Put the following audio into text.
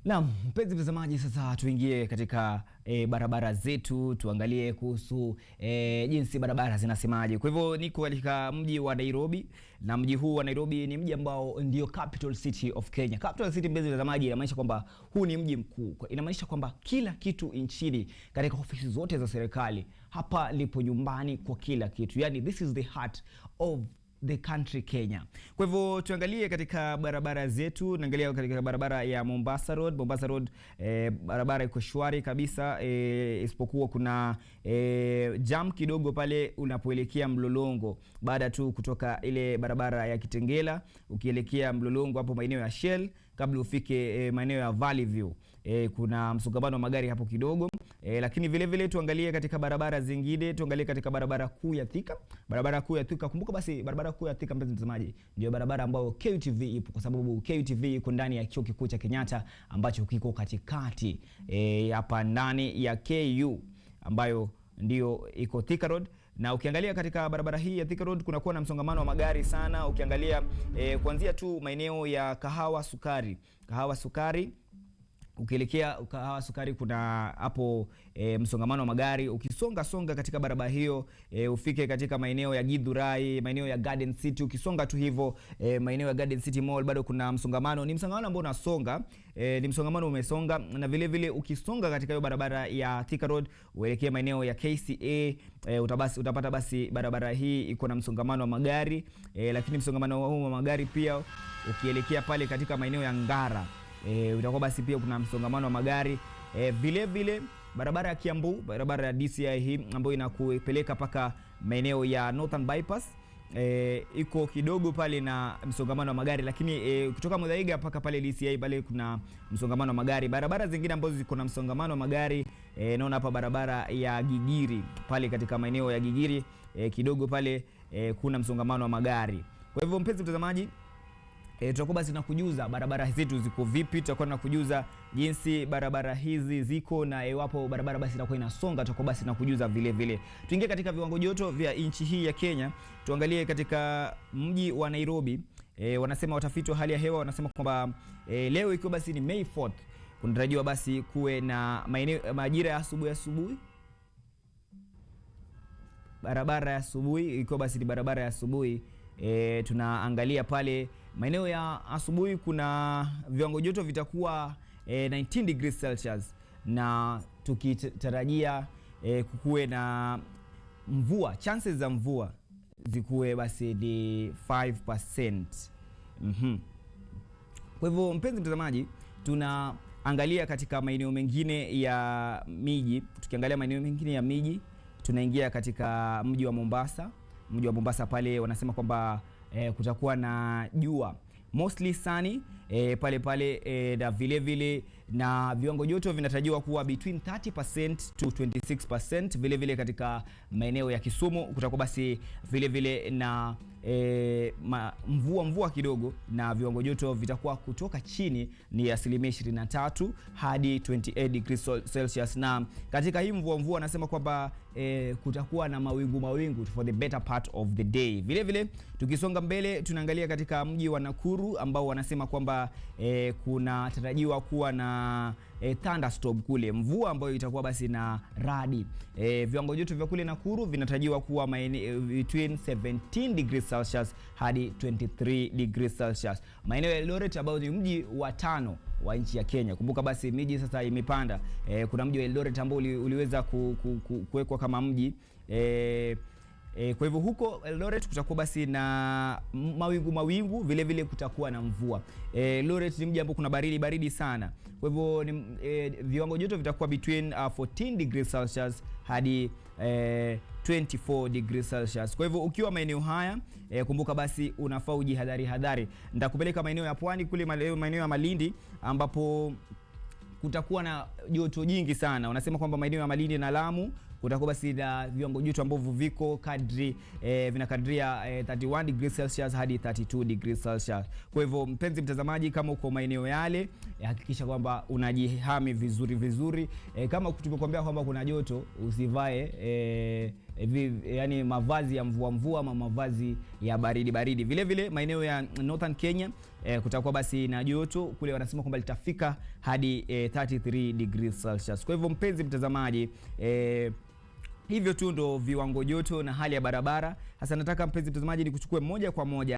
Naam, mpenzi mtazamaji, sasa tuingie katika barabara zetu, tuangalie kuhusu jinsi barabara zinasemaje. Kwa hivyo niko katika mji wa Nairobi, na mji huu wa Nairobi ni mji ambao ndio capital city of Kenya. Capital city, mpenzi mtazamaji, inamaanisha kwamba huu ni mji mkuu. Inamaanisha kwamba kila kitu nchini, katika ofisi zote za serikali, hapa lipo nyumbani kwa kila kitu. Yani this is the heart of the country Kenya. Kwa hivyo tuangalie katika barabara zetu, naangalia katika barabara ya Mombasa Road. Mombasa Road barabara iko shwari kabisa, isipokuwa kuna jam kidogo pale unapoelekea Mlolongo, baada tu kutoka ile barabara ya Kitengela ukielekea Mlolongo hapo maeneo ya Shell, kabla ufike maeneo ya Valley View. Kuna msongamano wa magari hapo kidogo. Lakini vile vile tuangalie katika barabara zingine, tuangalie katika barabara kuu ya Thika. Barabara kuu ya Thika, kumbuka basi barabara kuu ya Thika, mpenzi mtazamaji, ndio barabara ambayo QTV ipo, kwa sababu QTV iko ndani ya chuo kikuu cha Kenyatta ambacho kiko katikati hapa ndani ya KU ambayo ndio iko Thika Road. Na ukiangalia katika barabara hii ya Thika Road kunakuwa na msongamano wa magari sana. Ukiangalia kuanzia tu maeneo ya Kahawa Sukari ukielekea Kahawa Sukari kuna hapo msongamano wa magari. Ukisonga katika barabara hiyo ufike katika maeneo ya Githurai, maeneo ya Garden City. Ukisonga tu hivyo maeneo ya Garden City Mall bado kuna msongamano. Ni msongamano ambao unasonga, ni msongamano umesonga. Na vile vile ukisonga katika hiyo barabara ya Thika Road uelekea maeneo ya KCA, utapata basi barabara hii iko na msongamano wa magari. Lakini msongamano huu wa magari pia ukielekea pale katika maeneo ya Ngara utakuwa basi pia kuna msongamano wa magari. Vile vile barabara ya Kiambu, barabara ya DCI hii ambayo inakupeleka paka maeneo ya Northern Bypass, iko kidogo pale na msongamano wa magari. Lakini kutoka Muthaiga paka pale DCI pale kuna msongamano wa magari. Barabara zingine ambazo ziko na msongamano wa magari, naona hapa barabara ya Gigiri pale, katika maeneo ya Gigiri kidogo pale kuna msongamano wa magari. Kwa hivyo mpenzi mtazamaji, tutakuwa basi nakujuza barabara zetu ziko vipi, tutakuwa nakujuza jinsi barabara hizi ziko, na iwapo barabara basi itakuwa inasonga tutakuwa basi nakujuza vile vile. Tuingie katika viwango joto vya nchi hii ya Kenya. Tuangalie katika mji wa Nairobi. Wanasema watafiti wa hali ya hewa wanasema kwamba leo ikiwa basi ni May 4th kunatarajiwa basi kuwe na majira ya asubuhi. Barabara ya asubuhi ikiwa basi ni barabara ya asubuhi. Tunaangalia pale maeneo ya asubuhi kuna viwango joto vitakuwa 19 degrees Celsius, na tukitarajia kukuwe na mvua, chances za mvua zikuwe basi ni 5%. Kwa hivyo mpenzi mtazamaji, tunaangalia katika maeneo mengine ya miji. Tukiangalia maeneo mengine ya miji, tunaingia katika mji wa Mombasa. Mji wa Mombasa pale wanasema kwamba kutakuwa na jua, mostly sunny pale na vile vile na viwango joto vinatarajiwa kuwa between 30% to 26%. Vile vile katika maeneo ya Kisumu kutakuwa basi vile vile na mvua kidogo, na viwango joto vitakuwa kutoka chini ni 23% hadi 28 degrees Celsius. Na katika hii mvua wanasema kwamba kutakuwa na mawingu for the better part of the day. Vile vile tukisonga mbele tunaangalia katika mji wa Nakuru ambao wanasema kwamba kuna tarajiwa kuwa na thunderstorm kule, mvua ambayo itakuwa basi na radi. Viwango joto vya kule Nakuru vinatarajiwa kuwa between 17 degrees Celsius hadi 23 degrees Celsius. Maeneo ya Eldoret ambao ni mji wa 5 wa nchi ya Kenya. Kumbuka basi miji sasa imepanda. Kuna mji wa Eldoret ambao uliweza kuwekwa kama mji. Kwa hivyo huko Eldoret kutakuwa basi na mawingu, vile vile kutakuwa na mvua. Eldoret ni mji ambao kuna baridi sana. Kwa hivyo viwango joto vitakuwa between 14 degrees Celsius hadi 24 degrees Celsius. Kwa hivyo ukiwa maeneo haya kumbuka basi unafaa ujihadhari. Nitakupeleka maeneo ya pwani kule, maeneo ya Malindi ambapo kutakuwa na joto jingi sana. Wanasema kwamba maeneo ya Malindi na Lamu kutakuwa basi na viwango joto ambavyo viko vinakadiria 31 degrees Celsius hadi 32 degrees Celsius. Kwa hivyo mpenzi mtazamaji, kama uko maeneo yale, hakikisha kwamba unajihami vizuri. Kama tumekuambia kwamba kuna joto, usivae yani mavazi ya mvua ama mavazi ya baridi. Vile vile maeneo ya Northern Kenya kutakuwa basi na joto kule, wanasema kwamba litafika hadi 33 degrees Celsius. Kwa hivyo mpenzi mtazamaji, hivyo tu ndo viwango joto na hali ya barabara. Sasa nataka mpenzi mtazamaji nikuchukue moja kwa moja